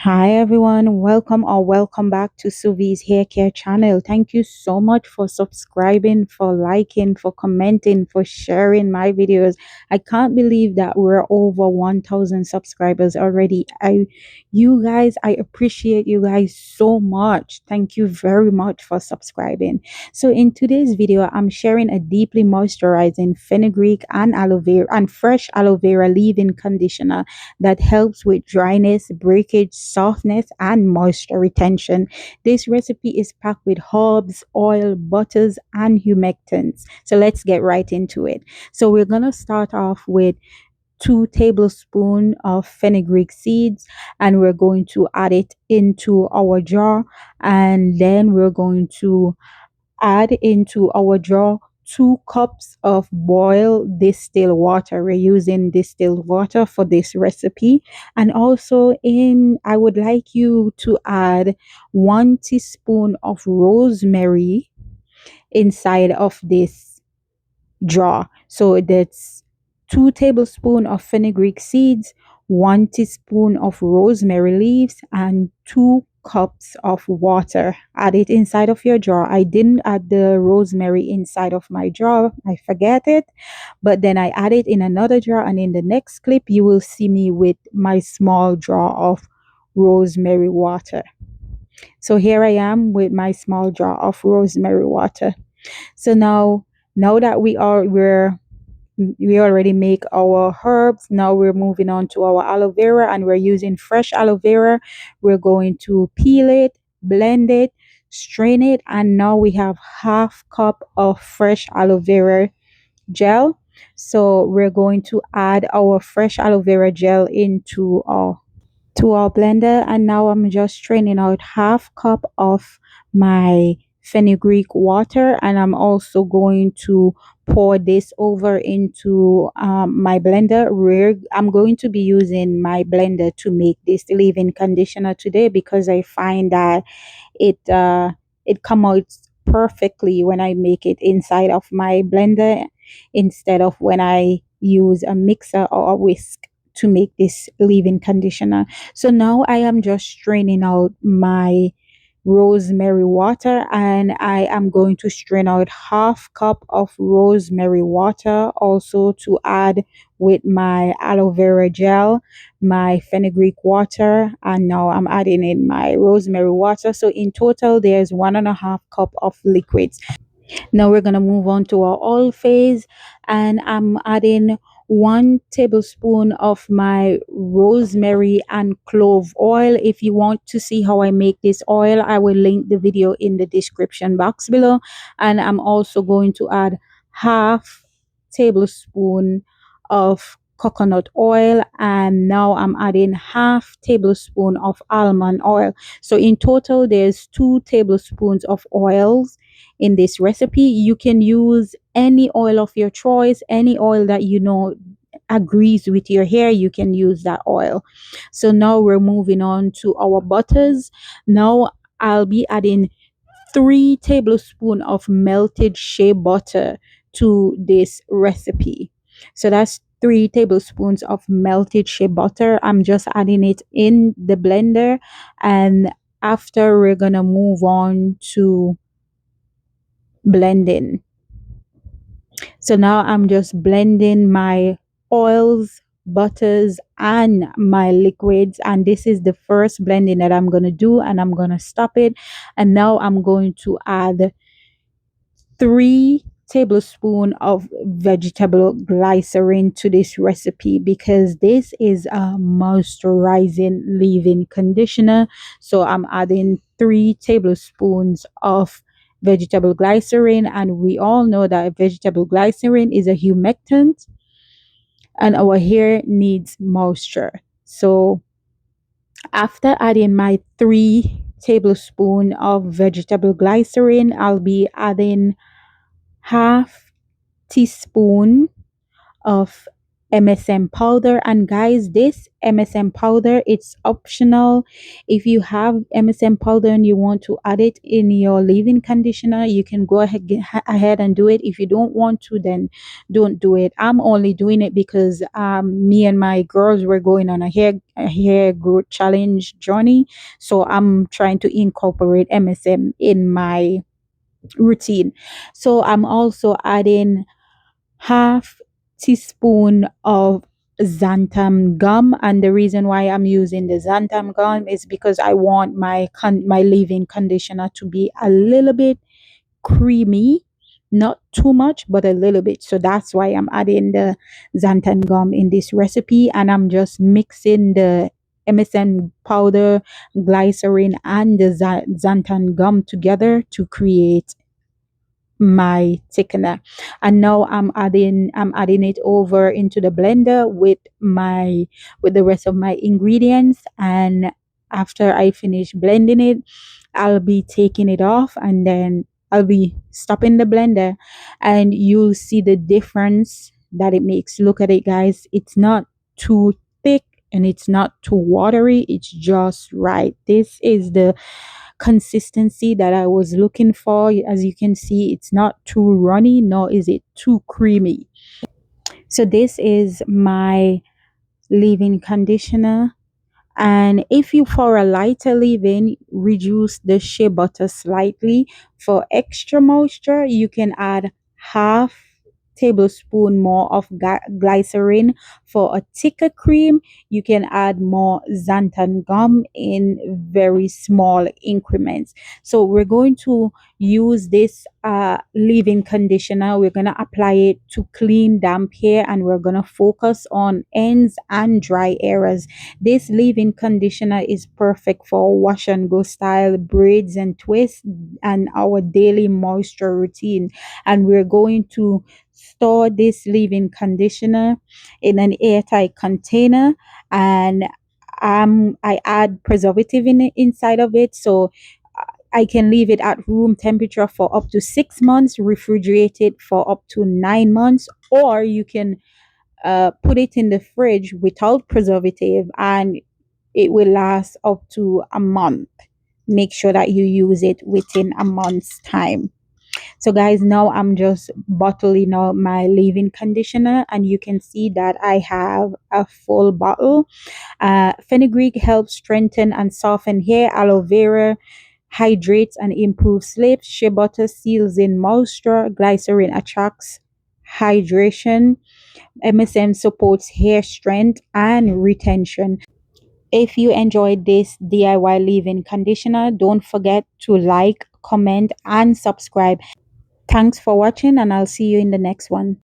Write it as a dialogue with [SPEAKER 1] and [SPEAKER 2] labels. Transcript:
[SPEAKER 1] Hi everyone, welcome back to Suvi's Hair Care channel. Thank you so much for subscribing, for liking, for commenting, for sharing my videos. I can't believe that we're over 1,000 subscribers already. I appreciate you guys so much. Thank you very much for subscribing. So in today's video, I'm sharing a deeply moisturizing fenugreek and aloe vera and fresh aloe vera leave-in conditioner that helps with dryness, breakage, softness, and moisture retention. This recipe is packed with herbs, oil, butters, and humectants. So let's get right into it. So we're going to start off with 2 tablespoons of fenugreek seeds, and we're going to add it into our jar, and then we're going to add into our jar 2 cups of boiled distilled water. We're using distilled water for this recipe. And also I would like you to add 1 teaspoon of rosemary inside of this jar. So that's 2 tablespoons of fenugreek seeds, 1 teaspoon of rosemary leaves, and 2 cups of water. Add it inside of your jar. I didn't add the rosemary inside of my jar. I forget it. But then I add it in another jar, and in the next clip, you will see me with my small jar of rosemary water. So here I am with my small jar of rosemary water. So now that we already make our herbs. Now we're moving on to our aloe vera, and we're using fresh aloe vera. We're going to peel it, blend it, strain it, and now we have half cup of fresh aloe vera gel. So we're going to add our fresh aloe vera gel into our blender, and now I'm just straining out half cup of my fenugreek water, and I'm also going to pour this over into my blender. I'm going to be using my blender to make this leave-in conditioner today because I find that it come out perfectly when I make it inside of my blender instead of when I use a mixer or a whisk to make this leave-in conditioner. So now I am just straining out my rosemary water, and I am going to strain out half cup of rosemary water also to add with my aloe vera gel, my fenugreek water, and now I'm adding in my rosemary water. So in total there's 1.5 cup of liquids. Now we're gonna move on to our oil phase, and I'm adding 1 tablespoon of my rosemary and clove oil. If you want to see how I make this oil, I will link the video in the description box below. And I'm also going to add half tablespoon of coconut oil, and now I'm adding half tablespoon of almond oil. So in total there's 2 tablespoons of oils in this recipe. You can use any oil of your choice, any oil that you know agrees with your hair. You can use that oil. So now we're moving on to our butters. Now I'll be adding 3 tablespoons of melted shea butter to this recipe. So that's 3 tablespoons of melted shea butter. I'm just adding it in the blender, and after we're gonna move on to blending. So now I'm just blending my oils, butters, and my liquids. And this is the first blending that I'm going to do, and I'm going to stop it. And now I'm going to add 3 tablespoons of vegetable glycerin to this recipe because this is a moisturizing leave-in conditioner. So I'm adding 3 tablespoons of vegetable glycerin, and we all know that vegetable glycerin is a humectant and our hair needs moisture. So after adding my 3 tablespoons of vegetable glycerin, I'll be adding half teaspoon of MSM powder. And guys, this MSM powder, it's optional. If you have MSM powder and you want to add it in your leave-in conditioner, you can go ahead, ahead and do it. If you don't want to, then don't do it. I'm only doing it because me and my girls were going on a hair growth challenge journey, so I'm trying to incorporate MSM in my routine. So I'm also adding half teaspoon of xanthan gum, and the reason why I'm using the xanthan gum is because I want my leave-in conditioner to be a little bit creamy, not too much but a little bit. So that's why I'm adding the xanthan gum in this recipe, and I'm just mixing the MSM powder, glycerin, and the xanthan gum together to create my thickener. And now I'm adding it over into the blender with the rest of my ingredients. And after I finish blending it, I'll be taking it off, and then I'll be stopping the blender, and you'll see the difference that it makes. Look at it, guys. It's not too thick and it's not too watery. It's just right. This is the consistency that I was looking for. As you can see, it's not too runny, nor is it too creamy. So this is my leave-in conditioner. And if you, for a lighter leave-in, reduce the shea butter slightly. For extra moisture, you can add half tablespoon more of glycerin. For a thicker cream, you can add more xanthan gum in very small increments. So we're going to use this leave-in conditioner. We're going to apply it to clean damp hair, and we're going to focus on ends and dry areas. This leave-in conditioner is perfect for wash and go style braids and twists and our daily moisture routine. And we're going to store this leave-in conditioner in an airtight container, and I add preservative in it, inside of it, so I can leave it at room temperature for up to 6 months, refrigerate it for up to 9 months, or you can put it in the fridge without preservative, and it will last up to a month. Make sure that you use it within a month's time. So guys, now I'm just bottling out my leave-in conditioner, and you can see that I have a full bottle. Fenugreek helps strengthen and soften hair. Aloe vera hydrates and improves sleep. Shea butter seals in moisture. Glycerin attracts hydration. MSM supports hair strength and retention. If you enjoyed this DIY leave-in conditioner, don't forget to like, comment, and subscribe. Thanks for watching, and I'll see you in the next one.